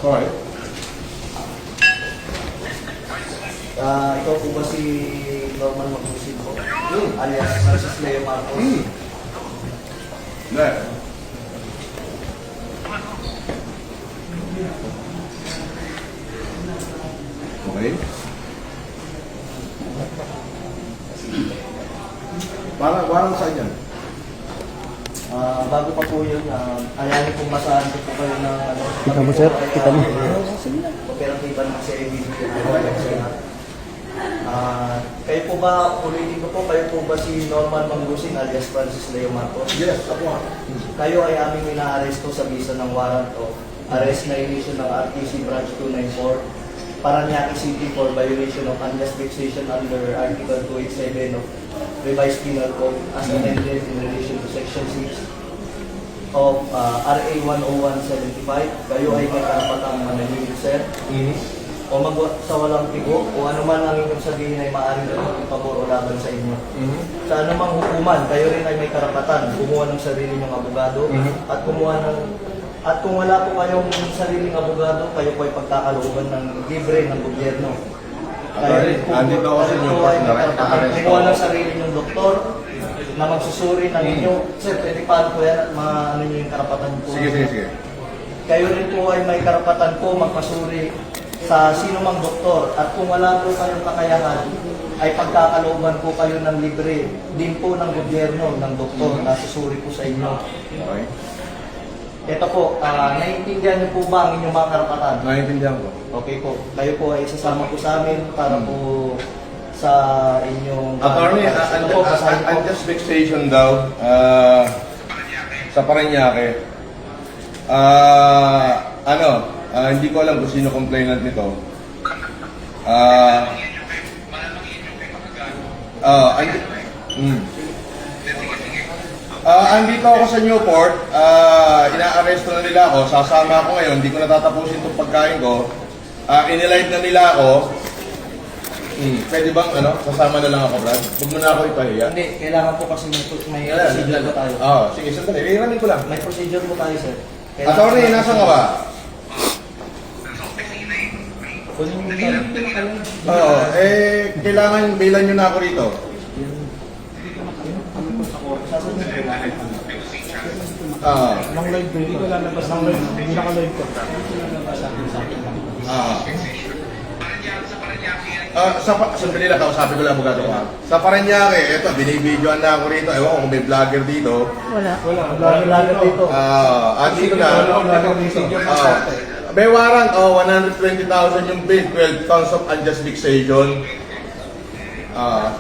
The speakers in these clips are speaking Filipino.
Alright. Ikaw po ba si Norman Magusin po? Alias Francis Leo Marcos? Hindi. Okay. Parang saan yan? Bago pa po yun, ayanin pong masahan ko po kayo ng ano. Kita mo, sir? Kita mo? Operatiba ng CIDG. Kayo po ba, ulitin ko po, kayo po ba si Norman Mangusing alias Francis Leo Marcos? Yes, ako nga. Kayo ay aming ina-arresto sa bisa ng warrant of arrest na issue ng RTC Branch 294 Paranaque City for violation of unjust vexation under Article 287 of Revised Penal Code as amended in relation to Section 6 of RA 10175. Kayo ay may karapatang manahimik, sir. O sa walang tigo, o ano man ang inyong sabihin ay maaaring gawin pabor o laban sa inyo. Sa anumang hukuman, kayo rin ay may karapatan kumuha ng sarili nyong abogado at kumuha ng kung wala po kayong sariling abogado, kayo po ay pagkakalooban ng libre ng gobyerno. Kayo rin po, andito ako sa inyo, ay may karapatan kumuha ng sarili nyong doktor na magsusuri ng inyo. Sir, pwede paano po yan at ano nyo yung karapatan po? Sige. Kayo rin po ay may karapatan po magpasuri sa sino mang doktor at kung wala po kayong kakayahan ay pagkakalooban po kayo ng libre din po ng gobyerno ng doktor na susuri po sa inyo. Okay. Ito po, naiintindihan niyo po ba ang inyong mga karapatan? Naiintindihan ko. Okay po, kayo po ay isasama po sa amin para po sa inyong... Attorney, Ito po, basahin po. unjust vexation daw sa Paranaque. Hindi ko alam kung sino complainant nito. Andito ako sa Newport, ina-arresto na nila ako, sasama ako ngayon, hindi ko natatapusin itong pagkain ko. Inilive na nila ako. Pwede bang sasama na lang ako, Brad? Huwag mo na ako ipahiya. Hindi, kailangan po kasi may procedure po tayo. Sige, sandali. Iramin ko lang. May procedure po tayo, sir. Attorney, nasa ka ba? Kailangan bailan nyo na ako rito. Nang live ko, hindi ko lalabas ng live. Hindi naka-live ko. Sandali lang, kausapin ko lang abogado ko. Sa Paranaque, eto, binibidyoan na ako rito. Ewan ko kung may vlogger dito. Wala. Vlogger dito. Dito na. May warrant, 120,000 yung bill, 12 counts of unjust vexation. Paano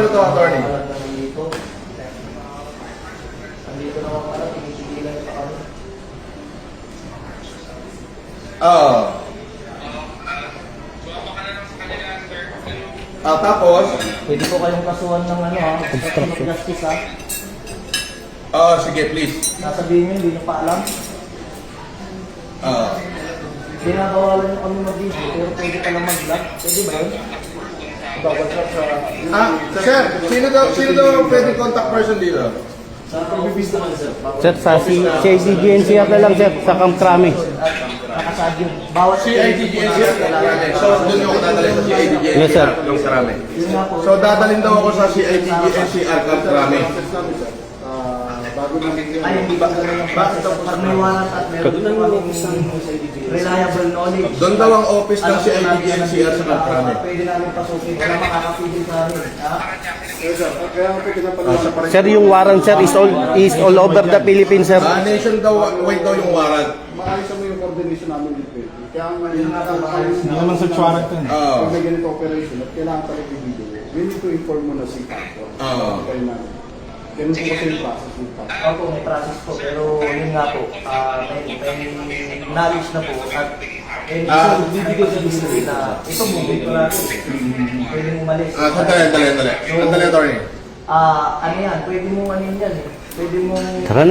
to, attorney? Andito naman pala, tinigilan pa kami. Tapos? Pwede po kayong kasuhan ng obstruction of justice Sige, please. Nasabihin nyo, hindi nyo pa alam. Ginagawalan nyo kami mag-video, pero pwede pa lang mag-vlog. Pwede ba yun? Bawal ka sa... Sir, sino daw pwede contact person dito? Sa pag-ibis naman, sir. Sir, sa CIDG-NCR na lang, sir. Sa Camp Crame. Nakasad yun. Bawat CIDG-NCR. So, doon yung ako dadalhin sa CIDG-NCR. Yes, sir. Yung Crame. Yun nga po. So, dadalhin daw ako sa CIDG-NCR Camp Crame. Ay, hindi ba gano'n yung process? Pag may warrant at meron namang reliable knowledge. Doon daw ang office ng CIDG-NCR sa Camp Crame. Pwede namin pasukin. Wala makakapigil sa amin. Sir, yung warrant, sir, is all over the Philippines, sir. Nation daw, wait daw yung warrant. Maayos mo yung coordination namin dito. Kaya Yun nga daw, maayos na. naman sa warrant yun. pag may ganito operation at kailangan talaga yung video, we need to inform mo na si Paco. Kaya namin. Ganun po kasi yung process yung Paco. Opo, may process po. Pero yun nga po, may knowledge na po. At bibigay sa discipline na ito movie ko natin. Pwede mo malis. Sandali, attorney. Ano yan? Pwede mo yan eh. Pwede mo... Tara na.